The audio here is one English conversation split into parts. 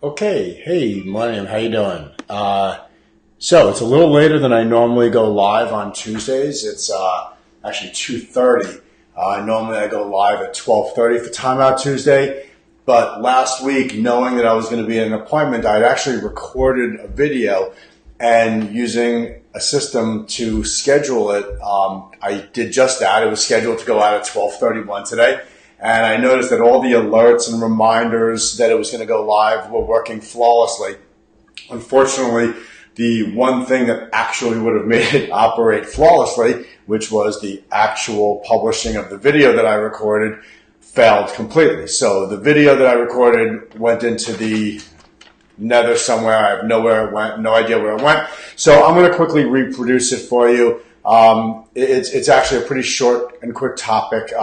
Okay, hey Millennium, how you doing? So it's a little later than I normally go live on Tuesdays. It's actually 2:30. Normally I go live at 12:30 for Timeout Tuesday, but last week, knowing that I was going to be at an appointment, I'd actually recorded a video, and using a system to schedule it, I did just that. It was scheduled to go out at 12:31 today. And I noticed that all the alerts and reminders that it was going to go live were working flawlessly. Unfortunately, the one thing that actually would have made it operate flawlessly, which was the actual publishing of the video that I recorded, failed completely. So the video that I recorded went into the nether somewhere. I have nowhere it went, no idea where it went. So I'm going to quickly reproduce it for you. It's actually a pretty short and quick topic.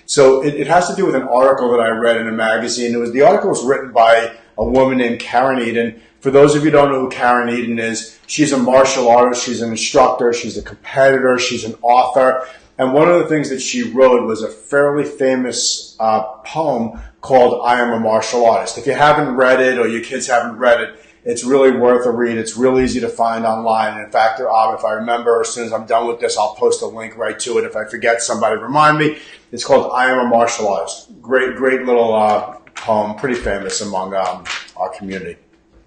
So it has to do with an article that I read in a magazine. The article was written by a woman named Karen Eden. For those of you who don't know who Karen Eden is, she's a martial artist, she's an instructor, she's a competitor, she's an author. And one of the things that she wrote was a fairly famous poem called I Am a Martial Artist. If you haven't read it or your kids haven't read it, it's really worth a read. It's real easy to find online. And in fact, if I remember, as soon as I'm done with this, I'll post a link right to it. If I forget, somebody remind me. It's called I Am a Martial Artist. Great little poem, pretty famous among our community.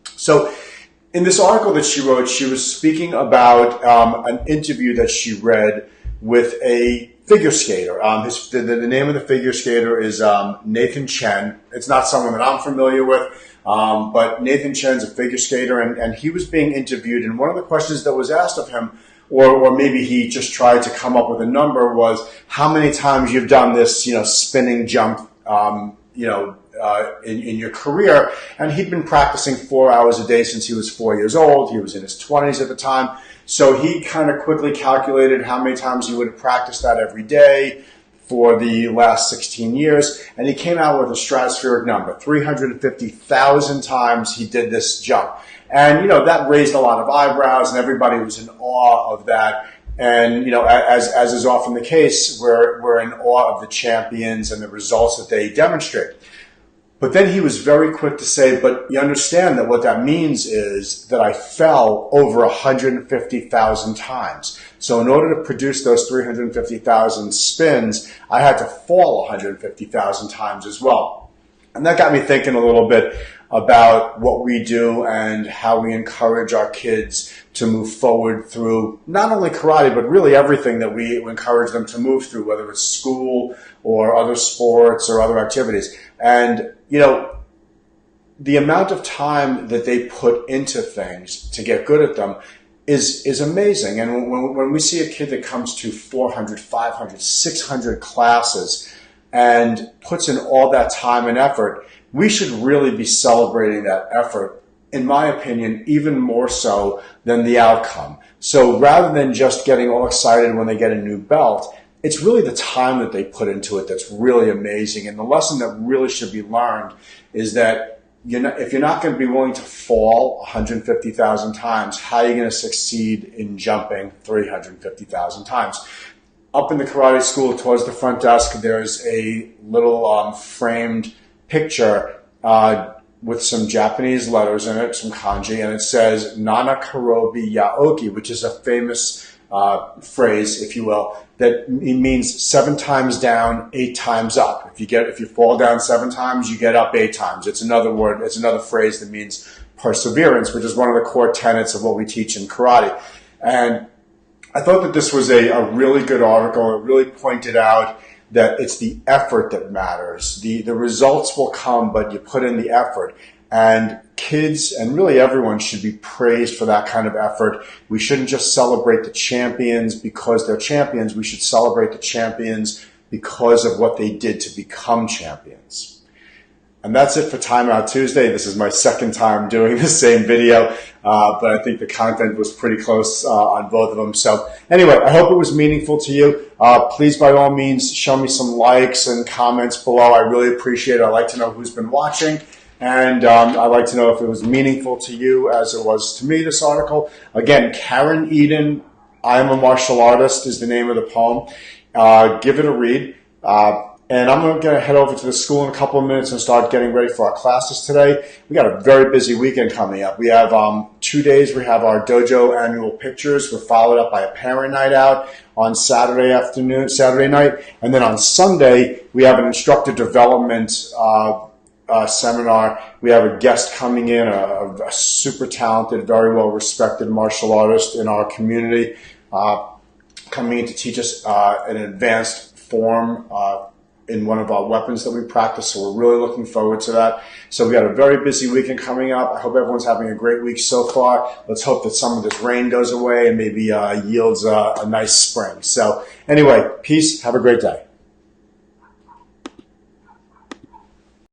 So in this article that she wrote, she was speaking about an interview that she read with a figure skater. The name of the figure skater is Nathan Chen. It's not someone that I'm familiar with. But Nathan Chen's a figure skater, and he was being interviewed, and one of the questions that was asked of him, or maybe he just tried to come up with a number, was how many times you've done this, spinning jump, in your career. And he'd been practicing 4 hours a day since he was 4 years old. He was in his 20s at the time. So he kind of quickly calculated how many times he would have practiced that every day for the last 16 years, and he came out with a stratospheric number. 350,000 times he did this jump. And, that raised a lot of eyebrows, and everybody was in awe of that. And, as is often the case, we're in awe of the champions and the results that they demonstrate. But then he was very quick to say, but you understand that what that means is that I fell over 150,000 times. So in order to produce those 350,000 spins, I had to fall 150,000 times as well. And that got me thinking a little bit about what we do and how we encourage our kids to move forward through not only karate, but really everything that we encourage them to move through, whether it's school or other sports or other activities. And, the amount of time that they put into things to get good at them is amazing. And when we see a kid that comes to 400, 500, 600 classes and puts in all that time and effort, we should really be celebrating that effort, in my opinion, even more so than the outcome. So rather than just getting all excited when they get a new belt, it's really the time that they put into it that's really amazing. And the lesson that really should be learned is that if you're not going to be willing to fall 150,000 times, how are you going to succeed in jumping 350,000 times? Up in the karate school towards the front desk, there's a little framed picture with some Japanese letters in it, some kanji, and it says Nana Karobi Yaoki, which is a famous phrase, if you will, that it means 7 times down, 8 times up. If you fall down 7 times, you get up 8 times. It's another word. It's another phrase that means perseverance, which is one of the core tenets of what we teach in karate. And I thought that this was a really good article. It really pointed out that it's the effort that matters. The results will come, but you put in the effort. And kids and really everyone should be praised for that kind of effort. We shouldn't just celebrate the champions because they're champions. We should celebrate the champions because of what they did to become champions. And that's it for Timeout Tuesday. This is my second time doing the same video, but I think the content was pretty close on both of them. So anyway, I hope it was meaningful to you. Please, by all means, show me some likes and comments below. I really appreciate it. I'd like to know who's been watching. And I'd like to know if it was meaningful to you as it was to me, this article. Again, Karen Eden, I Am a Martial Artist is the name of the poem. Give it a read. And I'm going to head over to the school in a couple of minutes and start getting ready for our classes today. We got a very busy weekend coming up. We have 2 days. We have our dojo annual pictures. We're followed up by a parent night out on Saturday night. And then on Sunday, we have an instructor development seminar. We have a guest coming in, a super talented, very well-respected martial artist in our community, coming in to teach us an advanced form in one of our weapons that we practice. So we're really looking forward to that. So we got a very busy weekend coming up. I hope everyone's having a great week so far. Let's hope that some of this rain goes away and maybe yields a nice spring. So anyway, peace. Have a great day.